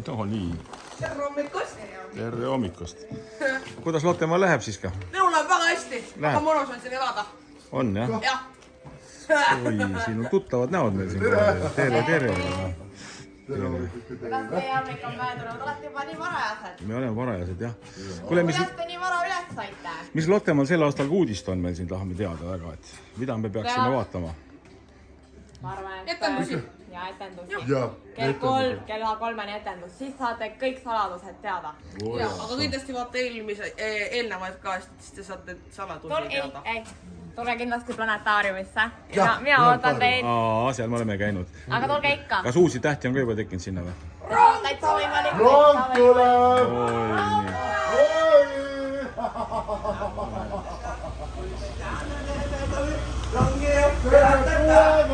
No nii. Tere hommikust! Tere hommikust! Kuidas Lottemaal läheb siis ka? Minul läheb väga hästi. Aga mõnus on siin elada. On jah? Jah. Oi, siin on tuttavad näod meil siin. Tere! Kuidas teie hommik on möödunud? Olete juba nii varajased? Me oleme varajased jah. Kuidas te nii vara üles saite? Mis Lottemaal sel aastal uudist on meil siin? Tahame teada väga, et mida me peaksime vaatama? Ma arvan, et Etendusi. Ja etendusi. Kella 3-ni etendus. Siis saate kõik saladused teada. Aga kindlasti vaata eelnevaid ka, siis te saate saladusi teada. Tulge kindlasti planetaariumisse. Mina ootan teid. Seal me oleme käinud. Aga tulge ikka. Kas uusi tähti on ka juba tekkinud sinna või? Täitsa võimalik. Rong tuleb! Rongi tuleb!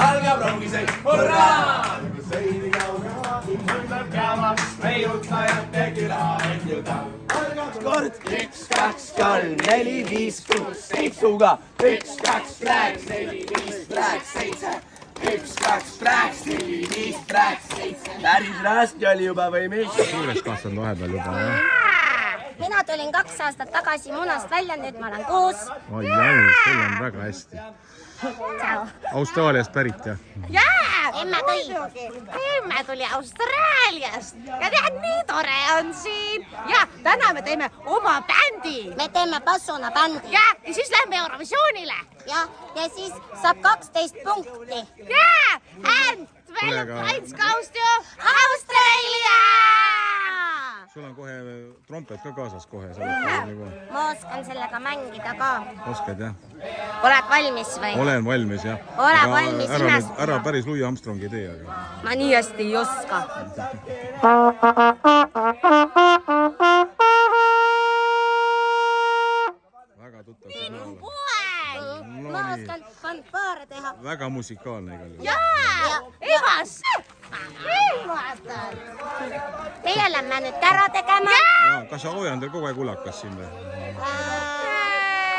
Algab rongisei, hurraa! Seini kaugema, mõndab käemaks, meiutajate küla endjuda. Kord 1, 2, 3, 4, 5, 6, 7-ga. 1, 2, rääks, 4, 5, rääks, 7. 1, 2, rääks, 4, 5, rääks, 7. Päris raske oli juba või mis? Suures kasvanud vahepeal juba jah. Mina tulin 2 aastat tagasi munast välja, nüüd ma olen 6. Oi, sul on väga hästi. Austraaliast pärit jah? Jaa! Emme tõi. Emme tuli Austraaliast ja tead, nii tore on siin. Ja täna me teeme oma bändi. Me teeme Bassuna bändi. Ja siis lähme Eurovisioonile. Ja siis saab 12 punkti. Ja, and Valentine's goes to Australia. Sul on kohe trompet ka kaasas kohe. Ma oskan sellega mängida ka. Oskad jah? Oled valmis või? Olen valmis jah. Ole valmis imestama. Ära päris Louis Armstrongi tee, aga... Ma nii hästi ei oska. Väga tuttav signaal. Ma oskan fanfaare teha. Väga musikaalne igal juhul. Jaa, Evas. Meie lähme nüüd ära tegema. Kas sa hoian teil kogu aeg ulakas siin või?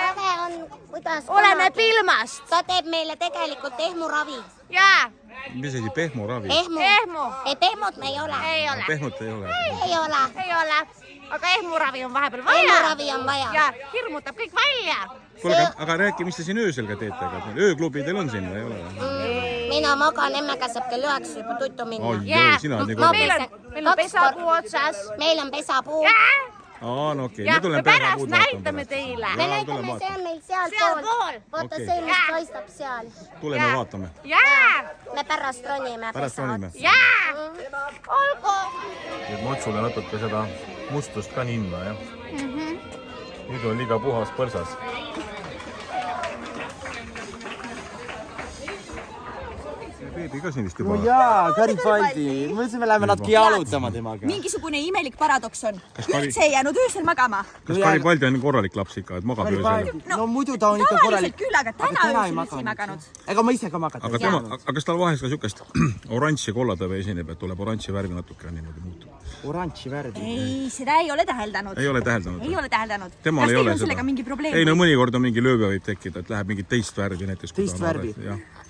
Ave on, kuidas... Oleneb ilmast. Ta teeb meile tegelikult ehmuravi. Jaa. Mis asi, pehmuravi? Ehmu. Ei, pehmut me ei ole. Ei ole. Pehmut ei ole? Ei ole. Ei ole. Aga ehmuravi on vahepeal vaja. Ehmuravi on vaja. Ja hirmutab kõik välja. Kuule, aga räägi, mis te siin öösel ka teete? Ööklubi teil on siin või ei ole? Mina magan, emmega saab kell 9 juba tuttu minna. Oi, sina oled nii kodus. Meil on pesapuu otsas. Meil on pesapuu. No okei, Ja me tuleme pärast näitame teile. Me näitame, see on meil sealpool. Vaata see, mis paistab seal. Tuleme vaatame. Jaa. Me pärast ronime pesa otsa. Jaa. Olgu. Nüüd motsule natuke seda mustust ka ninna, jah? Nüüd on liiga puhas põrsas. Beebi ka siin vist juba. No jaa, Garibaldi. Mõtlesin, me läheme natuke jalutama temaga. Mingisugune imelik paradoks on. Kari- Üldse ei jäänud öösel magama. Kas Garibaldi on korralik laps ikka, et magab öösel? No muidu ta on ikka Tavaliselt korralik. küll, aga täna öösel üldse ei maganud. Ega ma ise ka magada. Aga kas tal vahest ka siukest oranži kollatõve esineb, et tuleb oranži värvi natuke niimoodi muutub? Oranži värvi. Ei, seda ei ole täheldanud. Ei ole täheldanud? Ei ole täheldanud. Temal ei ole Kas teil on sellega mingi probleem? Ei no mõnikord on mingi lööbe võib tekkida, et läheb mingi teist värvi näiteks. Teist värvi?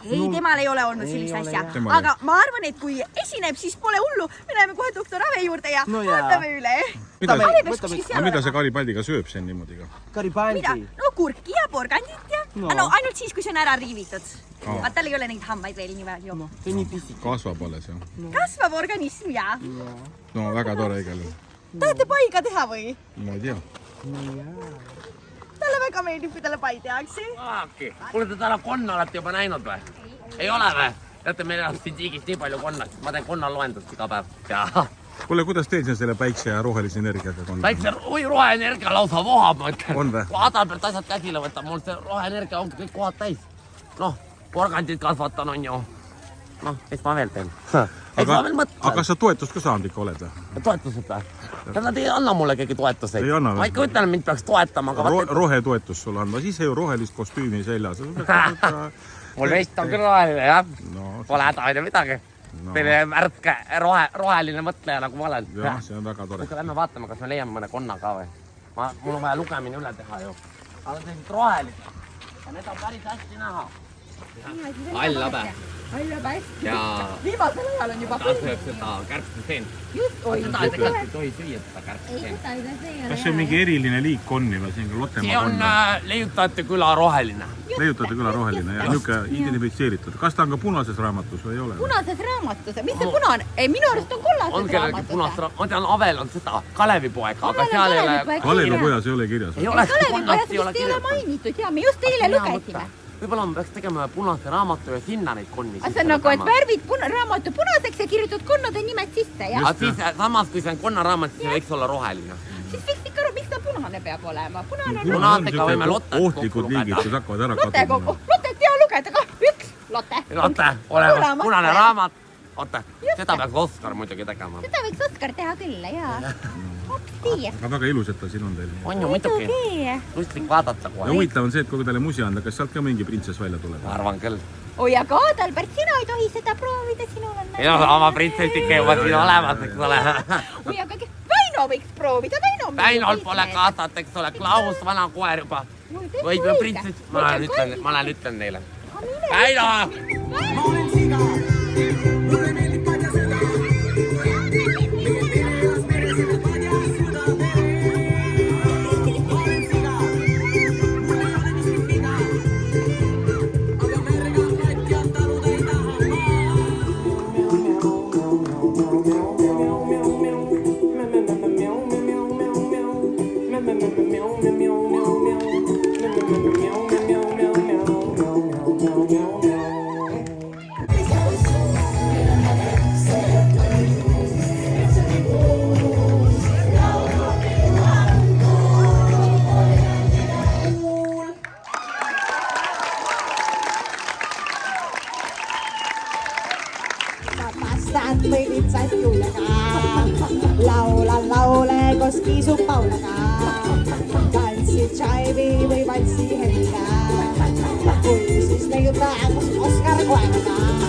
Ei, temal ei ole olnud sellist asja. Aga ma arvan, et kui esineb, siis pole hullu. Me läheme kohe doktor Ave juurde ja vaatame üle. Mida see Garibaldiga sööb siin niimoodi ka? Garibaldi. Mida? No kurki ja porgandit ja... No ainult siis, kui see on ära riivitud. Vaat tal ei ole neid hambaid veel nii palju. See on nii pisik. Kasvab alles jah? Kasvav organism ja... No väga tore igal juhul. Tahate pai ka teha või? Ma ei tea. Talle väga meeldib, kui talle pai tehakse. Okei. Kuule, te täna konna olete juba näinud või? Ei ole või? Teate, meil on siin tiigis nii palju konnast. Ma teen konna loendust iga päev. Kuule, kuidas teil siin selle päikse ja rohelise energiaga on? Päikse, roheenergia lausa vohab, ma ütlen. On või? Kui Adam pealt asjad käsile võtab, mul see roheenergia ongi kõik kohad täis. Noh, porgandid kasvatan on ju. Noh, mis ma veel teen? Aga kas sa toetust ka saanud ikka oled või? Toetused või? Nad ei anna mulle keegi toetuseid. Ei anna. Ma ikka ütlen, mind peaks toetama. Rohetoetus sulle andma, siis ei ole rohelist kostüümi seljas. Mul vest on küll roheline, jah. Pole häda aina midagi. Teile värske roheline mõtleja, nagu ma olen. Jah, see on väga tore. Lähme vaatame, kas me leiame mõne konna ka või. Mul on vaja lugemine üle teha ju. Aga sellised rohelised. Ja need on päris hästi näha. All labe. Ja viimasel ajal on juba ta sööb seda kärpseseent. just, oi, Ta tegelikult ei tohi süüa seda kärpseseent. Kas see on mingi eriline liik konni või siin ka See Lottemaa on konn? Leiutajate küla roheline. Leiutajate küla roheline ja niisugune identifitseeritud. Kas ta on ka punases raamatus või ei ole? punases raamatus, mis see punane? Ei, minu arust on kollases On kellelgi punast raamatus. ma tean, Avel on seda Kalevipoega, aga seal ei ole... Kalevipojas ei ole kirjas. Ei ole Kalevipojas vist ei ole mainitud ja me just eile lugesime. Võib-olla ma peaks tegema punase raamatu ja sinna neid konni see on nagu, et värvid raamatu punaseks ja kirjutatud konnade nimed sisse, jah? Aga siis samas, kui see on konnaraamat, siis võiks olla roheline. Siis võiks ikka aru, miks ta punane peab olema. Punane on Punasega võime Lottet ohtlikud liigid, kes hakkavad ära Lotte kokku. kaduma. Lotet hea lugeda ka. Üks Lotte. Lotte, olemas punane raamat. Oota, seda peaks Oskar muidugi tegema. Seda võiks Oskar teha küll, jaa. Hopsti. Aga väga ilus, et ta siin on teil. On ju muidugi. Lustlik vaadata Ja kohe. huvitav on see, et kui talle musi anda, kas sealt ka mingi printsess välja tuleb? Ma arvan küll. oi, aga Adalbert, sina ei tohi seda proovida, sinul on Ei no, oma printsessike juba siin olemas, eks ole. oi, aga Väino võiks proovida, Väino. Väinol pole kaasat, eks ole, Klaus, vana koer juba. Võib ju printsess, ma lähen ütlen neile. Väino! Päästään pivitsät jullakaan. Laule koski sun paulakaan. Tanssi chaivi või valssi henkää. Kui siis leiutaan Oskar koerakaan.